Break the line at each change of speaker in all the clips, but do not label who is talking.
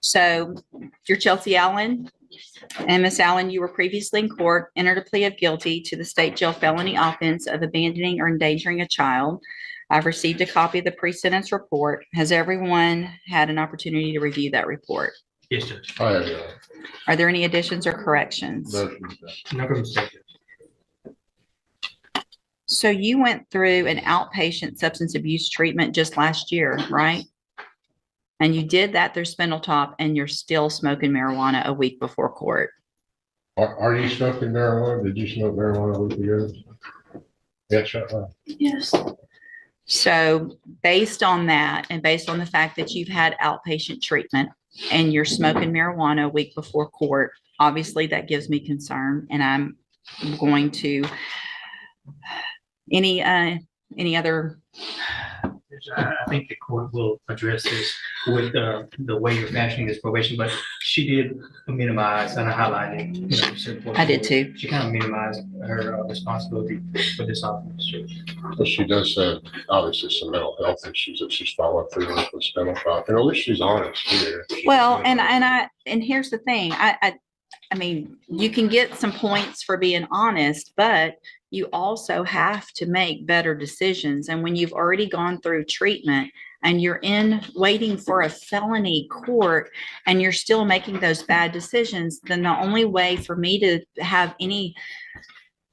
So you're Chelsea Allen, and Miss Allen, you were previously in court, entered a plea of guilty to the state jail felony offense of abandoning or endangering a child. I've received a copy of the pre-sentence report. Has everyone had an opportunity to review that report?
Yes, Judge.
I have, yeah.
Are there any additions or corrections?
No mistake.
So you went through an outpatient substance abuse treatment just last year, right? And you did that through Spindletop, and you're still smoking marijuana a week before court.
Are you smoking marijuana? Did you smoke marijuana a week ago? Yes, right.
Yes. So based on that, and based on the fact that you've had outpatient treatment and you're smoking marijuana a week before court, obviously that gives me concern, and I'm going to, any other?
I think the court will address this with the way you're fashioning this probation, but she did minimize, and I highlighted. Certain
I did too.
She kind of minimized her responsibility for this offense.
But she does have obviously some mental health issues that she's following through with Spindletop. And at least she's honest here.
Well, and here's the thing. I mean, you can get some points for being honest, but you also have to make better decisions. And when you've already gone through treatment and you're waiting for a felony court and you're still making those bad decisions, then the only way for me to have any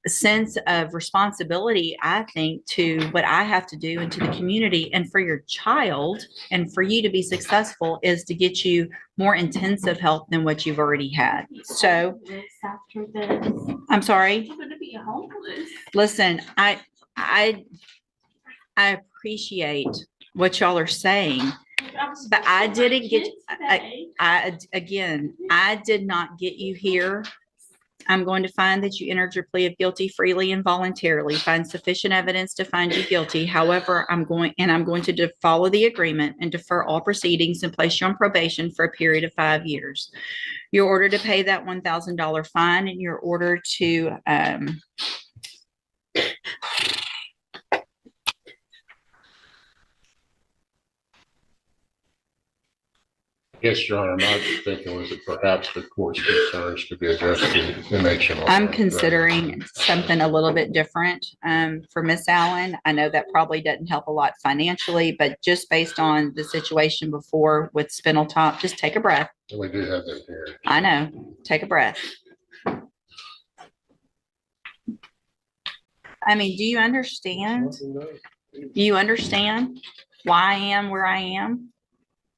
sense of responsibility, I think, to what I have to do and to the community and for your child and for you to be successful is to get you more intensive help than what you've already had. So I'm sorry.
I'm going to be homeless.
Listen, I appreciate what y'all are saying, but I didn't get, I did not get you here. I'm going to find that you entered your plea of guilty freely and voluntarily, find sufficient evidence to find you guilty. However, I'm going to follow the agreement and defer all proceedings and place you on probation for a period of 5 years. You're ordered to pay that $1,000 fine, and you're ordered to,
Yes, Your Honor. My thinking was that perhaps the court's concerns could be addressed in action.
I'm considering something a little bit different for Miss Allen. I know that probably doesn't help a lot financially, but just based on the situation before with Spindletop, just take a breath.
We do have that here.
I know. Take a breath. I mean, do you understand? Do you understand why I am where I am?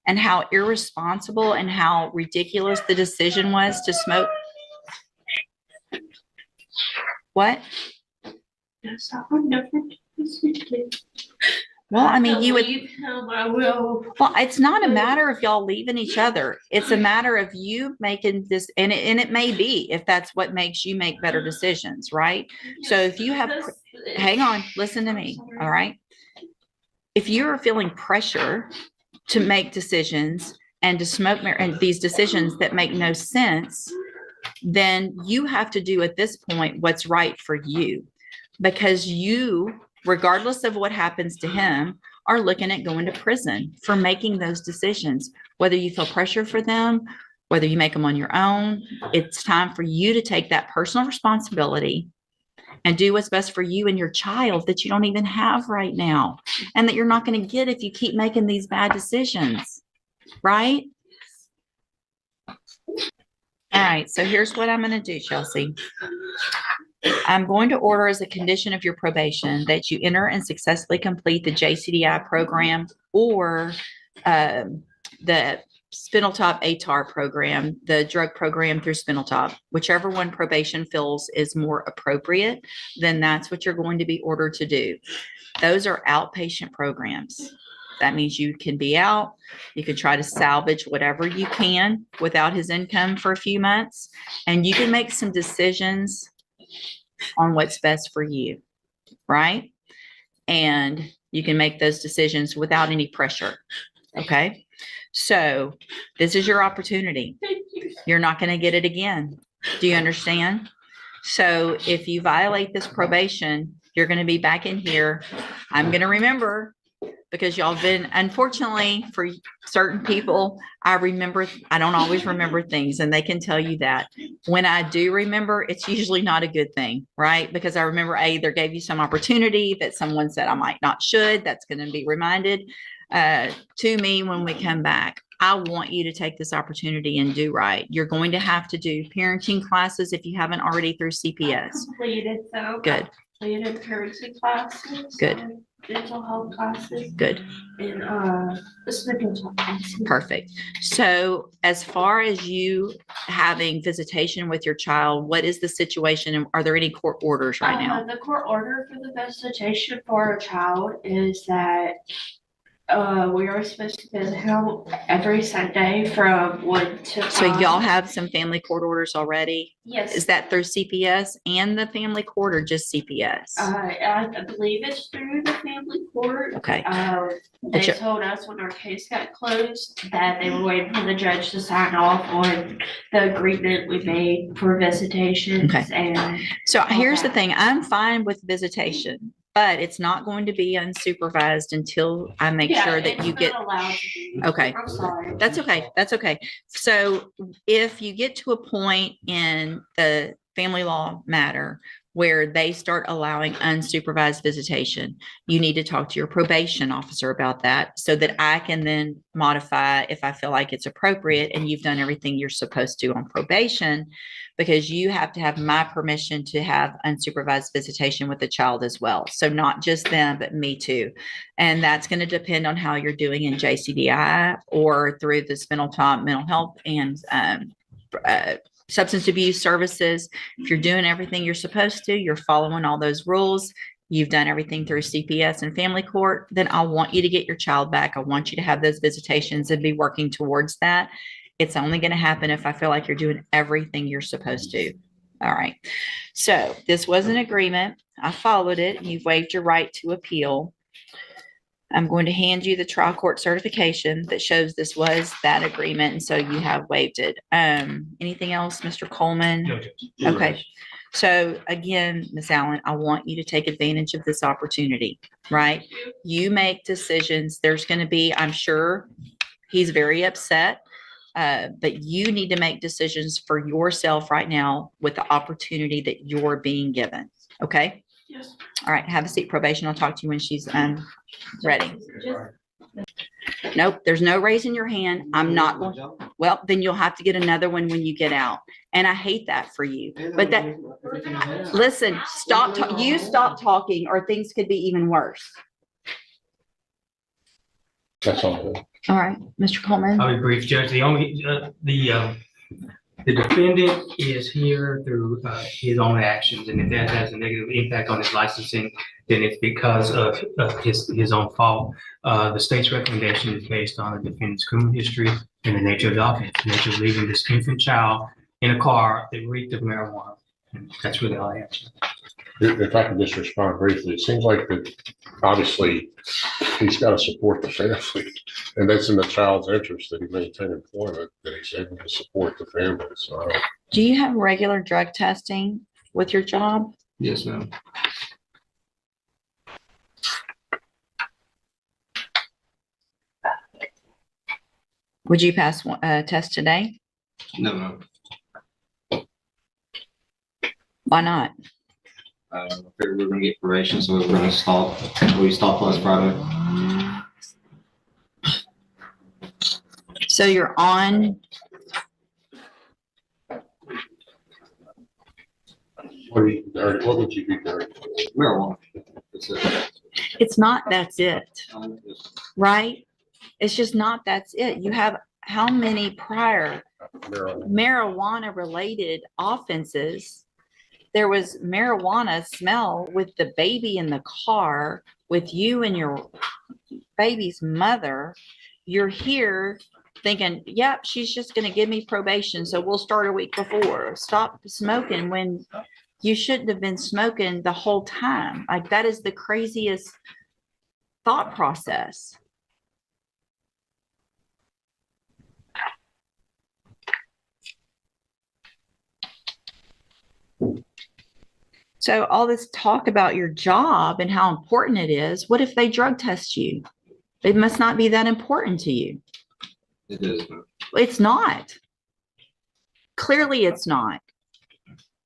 And how irresponsible and how ridiculous the decision was to smoke? What?
Yes, I would never do this again.
Well, I mean, you would.
Leave him, I will.
Well, it's not a matter of y'all leaving each other. It's a matter of you making this, and it may be if that's what makes you make better decisions, right? So if you have, hang on, listen to me, all right? If you're feeling pressure to make decisions and to smoke and these decisions that make no sense, then you have to do at this point what's right for you, because you, regardless of what happens to him, are looking at going to prison for making those decisions. Whether you feel pressure for them, whether you make them on your own, it's time for you to take that personal responsibility and do what's best for you and your child that you don't even have right now, and that you're not going to get if you keep making these bad decisions, right? All right, so here's what I'm going to do, Chelsea. I'm going to order as a condition of your probation that you enter and successfully complete the JCDI program or the Spindletop ATAR program, the drug program through Spindletop. Whichever one probation feels is more appropriate, then that's what you're going to be ordered to do. Those are outpatient programs. That means you can be out, you can try to salvage whatever you can without his income for a few months, and you can make some decisions on what's best for you, right? And you can make those decisions without any pressure, okay? So this is your opportunity. You're not going to get it again. Do you understand? So if you violate this probation, you're going to be back in here. I'm going to remember because y'all been, unfortunately for certain people, I don't always remember things, and they can tell you that. When I do remember, it's usually not a good thing, right? Because I remember I either gave you some opportunity that someone said I might not should, that's going to be reminded to me when we come back. I want you to take this opportunity and do right. You're going to have to do parenting classes if you haven't already through CPS.
Completed though.
Good.
Completed parenting classes.
Good.
And mental health classes.
Good.
And this mental health.
Perfect. So as far as you having visitation with your child, what is the situation, and are there any court orders right now?
The court order for the visitation for a child is that we are supposed to visit him every Sunday from 1 to 5.
So y'all have some family court orders already?
Yes.
Is that through CPS and the family court, or just CPS?
I believe it's through the family court.
Okay.
They
But you-
told us when our case got closed that they were waiting for the judge to sign off on the agreement we made for visitations.
Okay.
And
So here's the
Okay.
thing, I'm fine with visitation, but it's not going to be unsupervised until I make
yeah,
sure that
it's
you
not
get,
allowed to be.
Okay.
I'm sorry.
that's okay, that's okay. So if you get to a point in the family law matter where they start allowing unsupervised visitation, you need to talk to your probation officer about that so that I can then modify if I feel like it's appropriate and you've done everything you're supposed to on probation, because you have to have my permission to have unsupervised visitation with the child as well. So not just them, but me too. And that's going to depend on how you're doing in JCDI or through the Spindletop Mental Health and Substance Abuse Services. If you're doing everything you're supposed to, you're following all those rules, you've done everything through CPS and family court, then I want you to get your child back. I want you to have those visitations and be working towards that. It's only going to happen if I feel like you're doing everything you're supposed to. All right. So this was an agreement. I followed it, and you've waived your right to appeal. I'm going to hand you the trial court certification that shows this was that agreement, and so you have waived it. Anything else, Mr. Coleman?
No, Judge.
Okay. So again, Ms. Allen, I want you to take advantage of this opportunity, right? You make decisions. There's going to be, I'm sure he's very upset, but you need to make decisions for yourself right now with the opportunity that you're being given. Okay.
Yes.
All right. Have a seat. Probation. I'll talk to you when she's ready. Nope. There's no raising your hand. I'm not going. Well, then you'll have to get another one when you get out. And I hate that for you. But that, listen, you stop talking or things could be even worse.
That's all.
All right, Mr. Coleman.
I'll be brief, Judge. The defendant is here through his own actions, and if that has a negative impact on his licensing, then it's because of his own fault. The state's recommendation is based on the defendant's criminal history and the nature of the offense, the nature of leaving this infant child in a car that reeked of marijuana. And that's really all I have.
If I can just respond briefly, it seems like that obviously he's got to support the family, and that's in the child's interest that he maintain employment, that he's able to support the family. So
Do you have regular drug testing with your job?
Yes, ma'am.
Would you pass a test today?
No, no.
Why not?
I figured we were gonna get probation, so we were gonna stop. We stopped last Friday.
So you're on,
what would you be dirty?
Marijuana. That's it.
it's not, that's it,
Yes.
right? It's just not, that's it. You have how many prior marijuana related offenses? There was marijuana smell with the baby in the car with you and your baby's mother. You're here thinking, yep, she's just going to give me probation, so we'll start a week before. Stop smoking when you shouldn't have been smoking the whole time. Like, that is the craziest thought process. So all this talk about your job and how important it is, what if they drug test you? It must not be that important to you.
It is.
It's not. Clearly, it's not.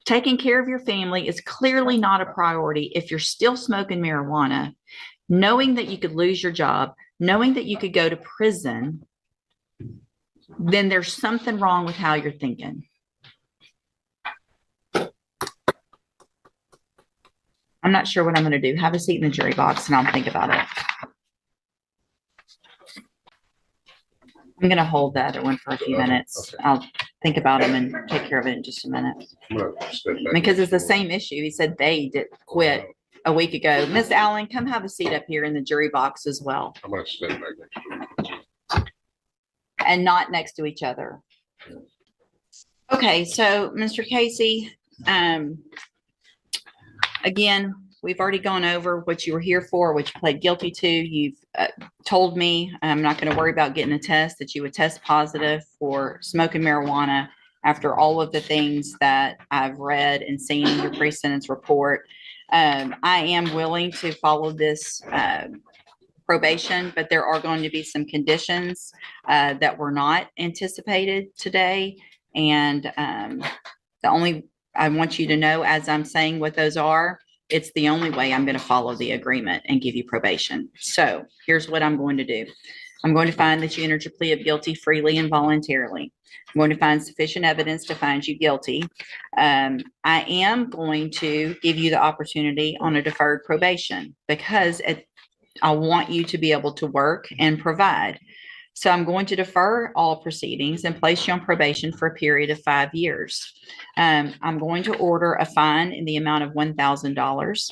Taking care of your family is clearly not a priority if you're still smoking marijuana, knowing that you could lose your job, knowing that you could go to prison. Then there's something wrong with how you're thinking. I'm not sure what I'm going to do. Have a seat in the jury box and I'll think about it. I'm going to hold the other one for a few minutes.
Okay.
I'll think about them and take care of it in just a minute.
I'm gonna step back
Because it's the
next door.
same issue. He said they did quit a week ago. Miss Allen, come have a seat up here in the jury box as well.
I'm gonna step back next door.
And not next to each other. Okay, so Mr. Casey, again, we've already gone over what you were here for, what you pled guilty to. You've told me, I'm not going to worry about getting a test, that you would test positive for smoking marijuana after all of the things that I've read and seen in your pre-sentence report. I am willing to follow this probation, but there are going to be some conditions that were not anticipated today. And the only, I want you to know, as I'm saying what those are, it's the only way I'm going to follow the agreement and give you probation. So here's what I'm going to do. I'm going to find that you entered your plea of guilty freely and voluntarily. I'm going to find sufficient evidence to find you guilty. I am going to give you the opportunity on a deferred probation because I want you to be able to work and provide. So I'm going to defer all proceedings and place you on probation for a period of 5 years. I'm going to order a fine in the amount of $1,000.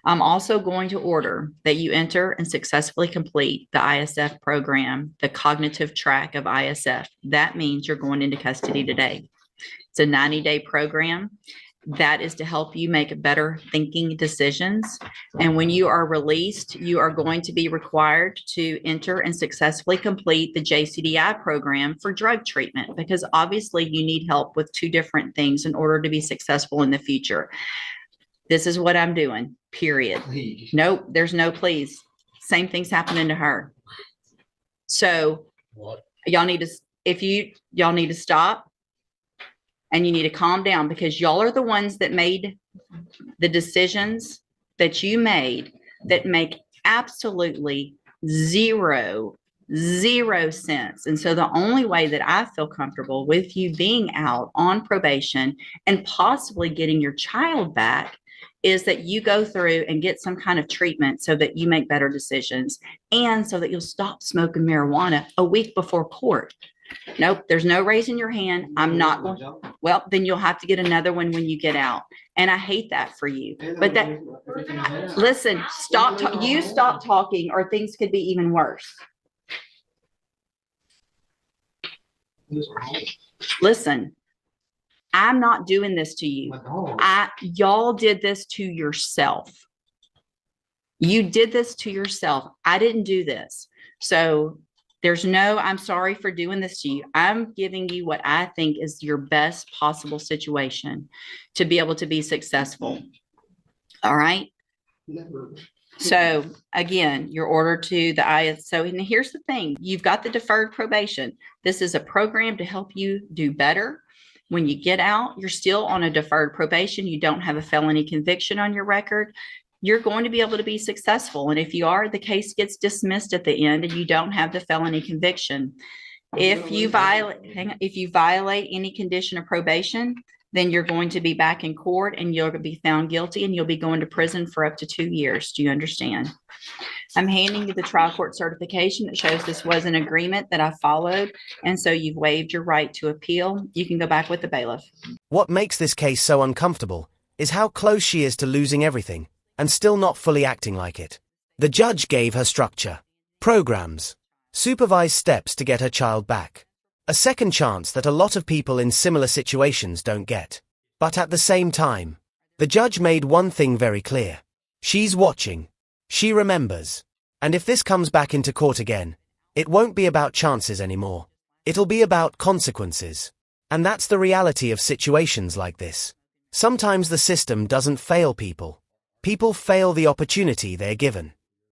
I'm also going to order that you enter and successfully complete the ISF program, the cognitive track of ISF. That means you're going into custody today. It's a 90-day program. That is to help you make better thinking decisions. And when you are released, you are going to be required to enter and successfully complete the JCDI program for drug treatment, because obviously you need help with two different things in order to be successful in the future. This is what I'm doing, period.
Please.
Nope, there's no please. Same thing's happening to her. So
What?
y'all need to stop. And you need to calm down, because y'all are the ones that made the decisions that you made that make absolutely zero sense. And so the only way that I feel comfortable with you being out on probation and possibly getting your child back is that you go through and get some kind of treatment so that you make better decisions and so that you'll stop smoking marijuana a week before court. Nope, there's no raising your hand. I'm not going. Well, then you'll have to get another one when you get out. And I hate that for you. But that, listen, stop talking or things could be even worse. Listen, I'm not doing this to you. Y'all did this to yourself. You did this to yourself. I didn't do this. So I'm sorry for doing this to you. I'm giving you what I think is your best possible situation to be able to be successful. All right. So again, you're ordered to the ISO. And here's the thing. You've got the deferred probation. This is a program to help you do better. When you get out, you're still on a deferred probation. You don't have a felony conviction on your record. You're going to be able to be successful. And if you are, the case gets dismissed at the end and you don't have the felony conviction. If you violate any condition of probation, then you're going to be back in court and you're going to be found guilty and you'll be going to prison for up to 2 years. Do you understand? I'm handing you the trial court certification that shows this was an agreement that I followed. And so you've waived your right to appeal. You can go back with the bailiff.
What makes this case so uncomfortable is how close she is to losing everything and still not fully acting like it. The judge gave her structure, programs, supervised steps to get her child back. A second chance that a lot of people in similar situations don't get. But at the same time, the judge made one thing very clear. She's watching. She remembers. And if this comes back into court again, it won't be about chances anymore. It'll be about consequences. And that's the reality of situations like this. Sometimes the system doesn't fail people. People fail the opportunity they're given.